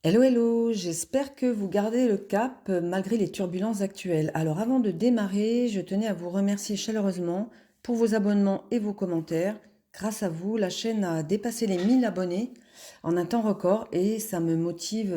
Hello, hello, j'espère que vous gardez le cap malgré les turbulences actuelles. Alors avant de démarrer, je tenais à vous remercier chaleureusement pour vos abonnements et vos commentaires. Grâce à vous, la chaîne a dépassé les 1000 abonnés en un temps record et ça me motive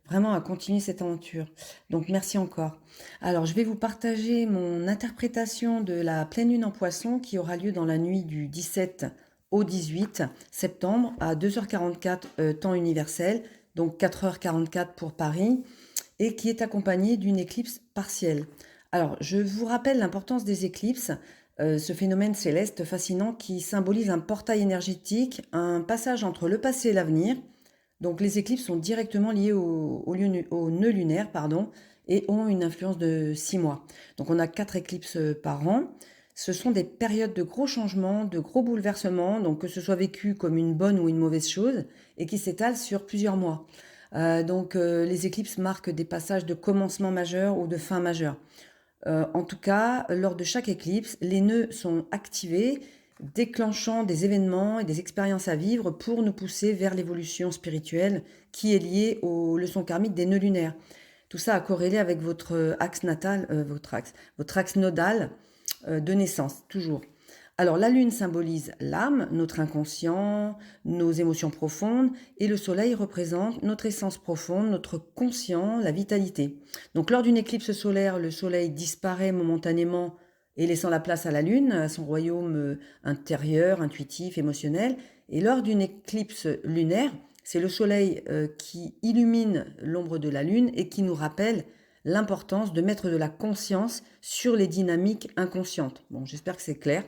vraiment à continuer cette aventure. Donc merci encore. Alors je vais vous partager mon interprétation de la pleine lune en poisson qui aura lieu dans la nuit du 17 au 18 septembre à 2h44 temps universel, donc 4h44 pour Paris, et qui est accompagnée d'une éclipse partielle. Alors, je vous rappelle l'importance des éclipses, ce phénomène céleste fascinant qui symbolise un portail énergétique, un passage entre le passé et l'avenir. Donc, les éclipses sont directement liées au nœud lunaire, pardon, et ont une influence de 6 mois. Donc, on a 4 éclipses par an. Ce sont des périodes de gros changements, de gros bouleversements, donc que ce soit vécu comme une bonne ou une mauvaise chose, et qui s'étalent sur plusieurs mois. Les éclipses marquent des passages de commencement majeur ou de fin majeure. En tout cas, lors de chaque éclipse, les nœuds sont activés, déclenchant des événements et des expériences à vivre pour nous pousser vers l'évolution spirituelle qui est liée aux leçons karmiques des nœuds lunaires. Tout ça a corrélé avec votre axe natal, votre axe nodal de naissance, toujours. Alors la lune symbolise l'âme, notre inconscient, nos émotions profondes, et le soleil représente notre essence profonde, notre conscient, la vitalité. Donc lors d'une éclipse solaire, le soleil disparaît momentanément et laissant la place à la lune, à son royaume intérieur, intuitif, émotionnel. Et lors d'une éclipse lunaire, c'est le soleil qui illumine l'ombre de la lune et qui nous rappelle l'importance de mettre de la conscience sur les dynamiques inconscientes. Bon, j'espère que c'est clair.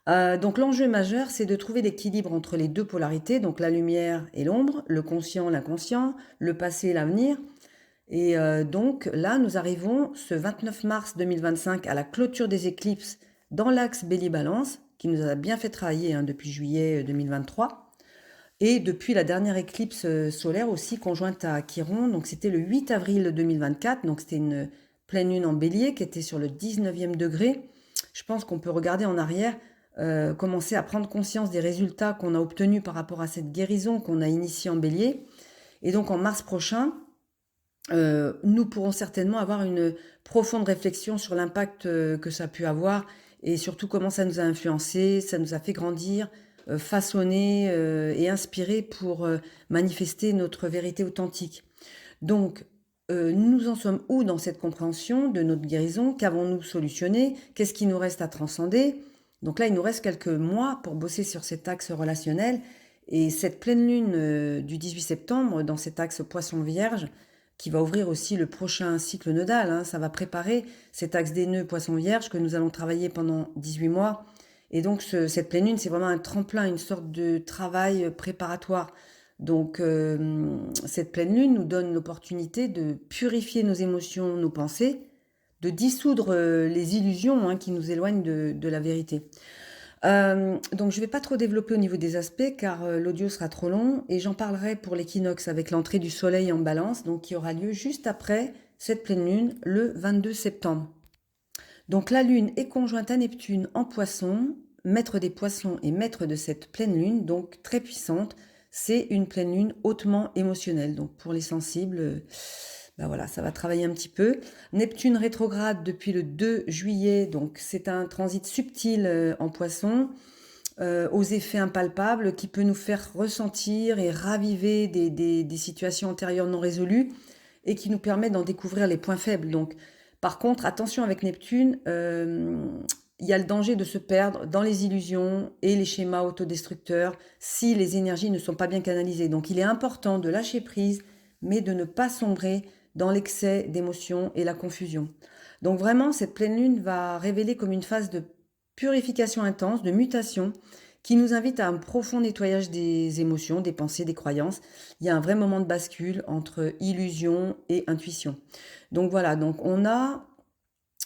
Donc l'enjeu majeur, c'est de trouver l'équilibre entre les deux polarités, donc la lumière et l'ombre, le conscient, l'inconscient, le passé et l'avenir. Et donc là, nous arrivons ce 29 mars 2025 à la clôture des éclipses dans l'axe Bélier-Balance, qui nous a bien fait travailler depuis juillet 2023. Et depuis la dernière éclipse solaire aussi conjointe à Chiron, donc c'était le 8 avril 2024, donc c'était une pleine lune en bélier qui était sur le 19e degré. Je pense qu'on peut regarder en arrière, commencer à prendre conscience des résultats qu'on a obtenus par rapport à cette guérison qu'on a initiée en bélier. Et donc en mars prochain, nous pourrons certainement avoir une profonde réflexion sur l'impact que ça a pu avoir et surtout comment ça nous a influencé, ça nous a fait grandir, façonner et inspirer pour manifester notre vérité authentique. Donc, nous en sommes où dans cette compréhension de notre guérison? Qu'avons-nous solutionné? Qu'est-ce qui nous reste à transcender? Donc là, il nous reste quelques mois pour bosser sur cet axe relationnel. Et cette pleine lune du 18 septembre, dans cet axe poisson-vierge, qui va ouvrir aussi le prochain cycle nodal, ça va préparer cet axe des nœuds poisson-vierge que nous allons travailler pendant 18 mois. Et donc, cette pleine lune, c'est vraiment un tremplin, une sorte de travail préparatoire. Donc, cette pleine lune nous donne l'opportunité de purifier nos émotions, nos pensées, de dissoudre les illusions qui nous éloignent de la vérité. Donc, je ne vais pas trop développer au niveau des aspects car l'audio sera trop long et j'en parlerai pour l'équinoxe avec l'entrée du soleil en balance, donc qui aura lieu juste après cette pleine lune, le 22 septembre. Donc, la lune est conjointe à Neptune en poisson, maître des poissons et maître de cette pleine lune, donc très puissante. C'est une pleine lune hautement émotionnelle. Donc, pour les sensibles, ben voilà, ça va travailler un petit peu. Neptune rétrograde depuis le 2 juillet, donc c'est un transit subtil en poisson, aux effets impalpables qui peut nous faire ressentir et raviver des situations antérieures non résolues et qui nous permet d'en découvrir les points faibles. Donc, par contre, attention avec Neptune, il y a le danger de se perdre dans les illusions et les schémas autodestructeurs si les énergies ne sont pas bien canalisées. Donc, il est important de lâcher prise, mais de ne pas sombrer dans l'excès d'émotions et la confusion. Donc vraiment, cette pleine lune va révéler comme une phase de purification intense, de mutation, qui nous invite à un profond nettoyage des émotions, des pensées, des croyances. Il y a un vrai moment de bascule entre illusion et intuition. Donc voilà, donc on a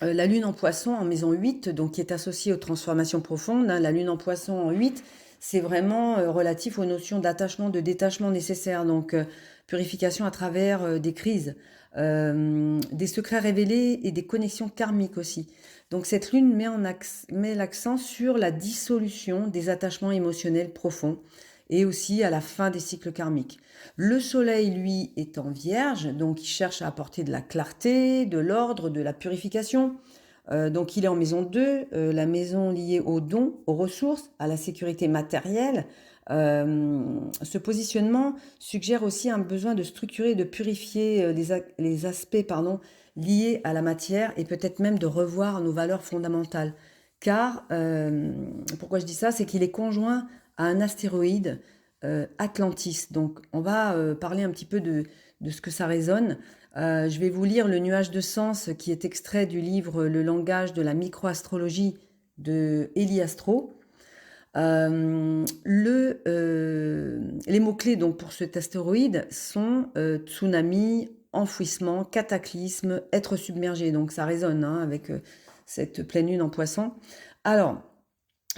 la lune en poisson en maison 8, donc qui est associée aux transformations profondes. La lune en poisson en 8, c'est vraiment relatif aux notions d'attachement, de détachement nécessaires. Donc purification à travers des crises, des secrets révélés et des connexions karmiques aussi. Donc cette lune met l'accent sur la dissolution des attachements émotionnels profonds et aussi à la fin des cycles karmiques. Le soleil, lui, est en vierge, donc il cherche à apporter de la clarté, de l'ordre, de la purification. Donc il est en maison 2, la maison liée aux dons, aux ressources, à la sécurité matérielle. Ce positionnement suggère aussi un besoin de structurer et de purifier les aspects liés à la matière et peut-être même de revoir nos valeurs fondamentales. Car, pourquoi je dis ça, c'est qu'il est conjoint à un astéroïde Atlantis. Donc on va parler un petit peu de ce que ça résonne. Je vais vous lire le nuage de sens qui est extrait du livre Le langage de la microastrologie de Eliastro. Les mots-clés donc pour cet astéroïde sont tsunami, enfouissement, cataclysme, être submergé. Donc ça résonne avec cette pleine lune en poisson. Alors,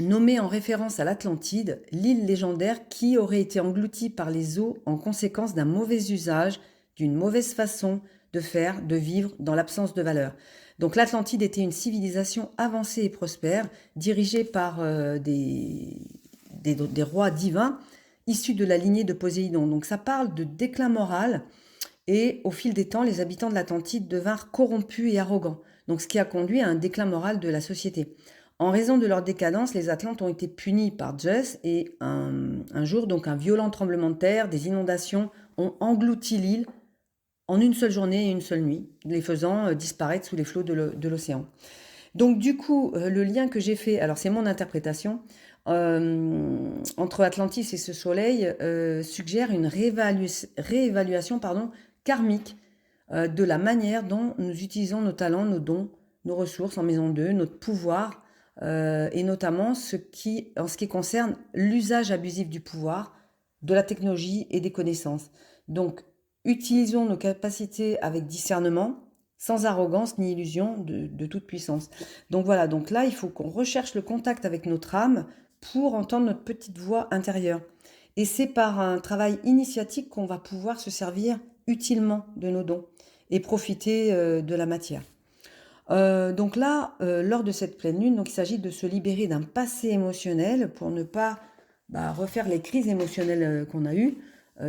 nommé en référence à l'Atlantide, l'île légendaire qui aurait été engloutie par les eaux en conséquence d'un mauvais usage, d'une mauvaise façon de faire, de vivre dans l'absence de valeur. Donc l'Atlantide était une civilisation avancée et prospère, dirigée par des rois divins issus de la lignée de Poséidon. Donc ça parle de déclin moral et au fil des temps, les habitants de l'Atlantide devinrent corrompus et arrogants. Donc ce qui a conduit à un déclin moral de la société. En raison de leur décadence, les Atlantes ont été punis par Zeus et un jour, donc un violent tremblement de terre, des inondations ont englouti l'île en une seule journée et une seule nuit, les faisant disparaître sous les flots de l'océan. Donc du coup, le lien que j'ai fait, alors c'est mon interprétation, entre Atlantis et ce soleil suggère une réévaluation karmique de la manière dont nous utilisons nos talents, nos dons, nos ressources en maison 2, notre pouvoir, et notamment en ce qui concerne l'usage abusif du pouvoir, de la technologie et des connaissances. Donc, utilisons nos capacités avec discernement, sans arrogance ni illusion de toute puissance. Donc voilà, donc là, il faut qu'on recherche le contact avec notre âme pour entendre notre petite voix intérieure. Et c'est par un travail initiatique qu'on va pouvoir se servir utilement de nos dons et profiter de la matière. Donc là, lors de cette pleine lune, donc il s'agit de se libérer d'un passé émotionnel pour ne pas refaire les crises émotionnelles qu'on a eues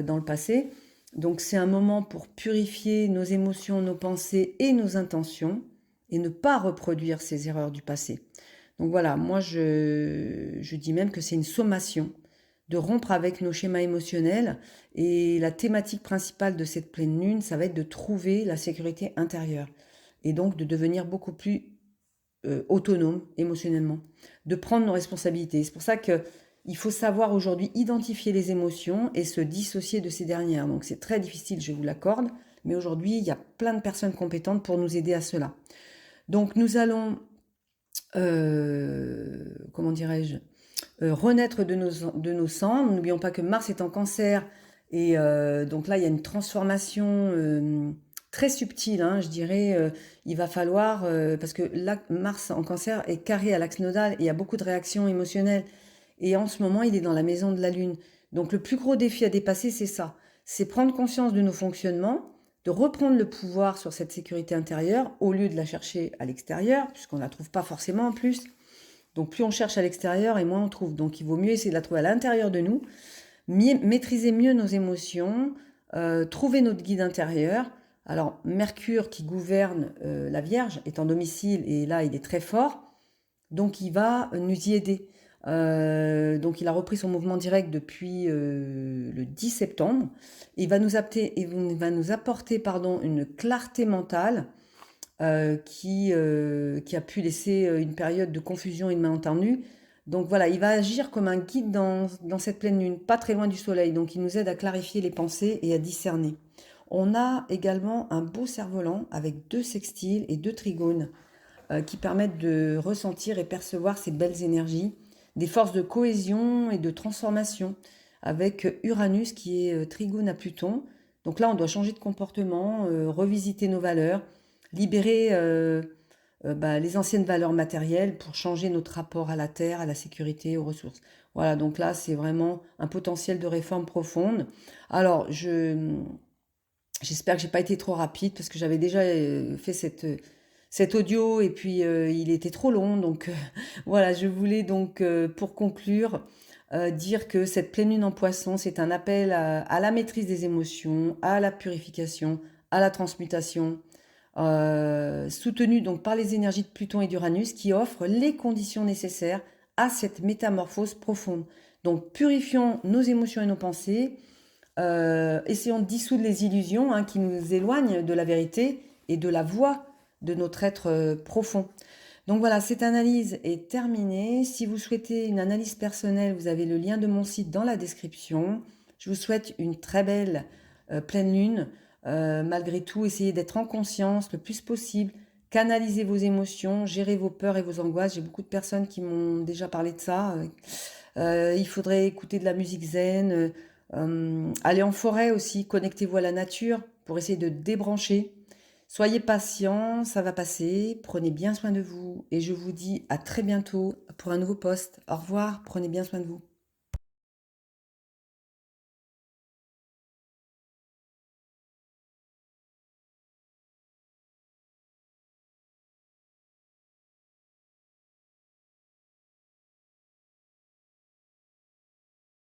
dans le passé. Donc c'est un moment pour purifier nos émotions, nos pensées et nos intentions et ne pas reproduire ces erreurs du passé. Donc voilà, moi je dis même que c'est une sommation de rompre avec nos schémas émotionnels et la thématique principale de cette pleine lune, ça va être de trouver la sécurité intérieure et donc de devenir beaucoup plus autonome émotionnellement, de prendre nos responsabilités. C'est pour ça qu'il faut savoir aujourd'hui identifier les émotions et se dissocier de ces dernières. Donc c'est très difficile, je vous l'accorde, mais aujourd'hui, il y a plein de personnes compétentes pour nous aider à cela. Donc nous allons, comment dirais-je, renaître de nos cendres. N'oublions pas que Mars est en Cancer et donc là, il y a une transformation très subtile, je dirais. Il va falloir, parce que là, Mars en Cancer est carré à l'axe nodal et il y a beaucoup de réactions émotionnelles. Et en ce moment, il est dans la maison de la Lune. Donc le plus gros défi à dépasser, c'est ça. C'est prendre conscience de nos fonctionnements, de reprendre le pouvoir sur cette sécurité intérieure au lieu de la chercher à l'extérieur, puisqu'on ne la trouve pas forcément en plus. Donc plus on cherche à l'extérieur et moins on trouve. Donc il vaut mieux essayer de la trouver à l'intérieur de nous, maîtriser mieux nos émotions, trouver notre guide intérieur. Alors Mercure qui gouverne la Vierge est en domicile et là il est très fort, donc il va nous y aider. Donc il a repris son mouvement direct depuis le 10 septembre. Il va nous apporter une clarté mentale qui a pu laisser une période de confusion et de malentendu. Donc voilà, il va agir comme un guide dans cette pleine lune, pas très loin du soleil. Donc il nous aide à clarifier les pensées et à discerner. On a également un beau cerf-volant avec 2 sextiles et 2 trigones qui permettent de ressentir et percevoir ces belles énergies, des forces de cohésion et de transformation avec Uranus qui est trigone à Pluton. Donc là, on doit changer de comportement, revisiter nos valeurs, libérer les anciennes valeurs matérielles pour changer notre rapport à la terre, à la sécurité, aux ressources. Voilà, donc là, c'est vraiment un potentiel de réforme profonde. Alors, j'espère que j'ai pas été trop rapide parce que j'avais déjà fait cet audio et puis il était trop long. Donc voilà, je voulais donc pour conclure dire que cette pleine lune en poisson, c'est un appel à la maîtrise des émotions, à la purification, à la transmutation, soutenu donc par les énergies de Pluton et d'Uranus qui offrent les conditions nécessaires à cette métamorphose profonde. Donc purifions nos émotions et nos pensées, essayons de dissoudre les illusions qui nous éloignent de la vérité et de la voix de notre être profond. Donc voilà, cette analyse est terminée. Si vous souhaitez une analyse personnelle, vous avez le lien de mon site dans la description. Je vous souhaite une très belle pleine lune. Malgré tout, essayez d'être en conscience le plus possible. Canalisez vos émotions, gérez vos peurs et vos angoisses. J'ai beaucoup de personnes qui m'ont déjà parlé de ça. Il faudrait écouter de la musique zen, aller en forêt aussi, connectez-vous à la nature pour essayer de débrancher. Soyez patient, ça va passer, prenez bien soin de vous et je vous dis à très bientôt pour un nouveau post. Au revoir, prenez bien soin de vous.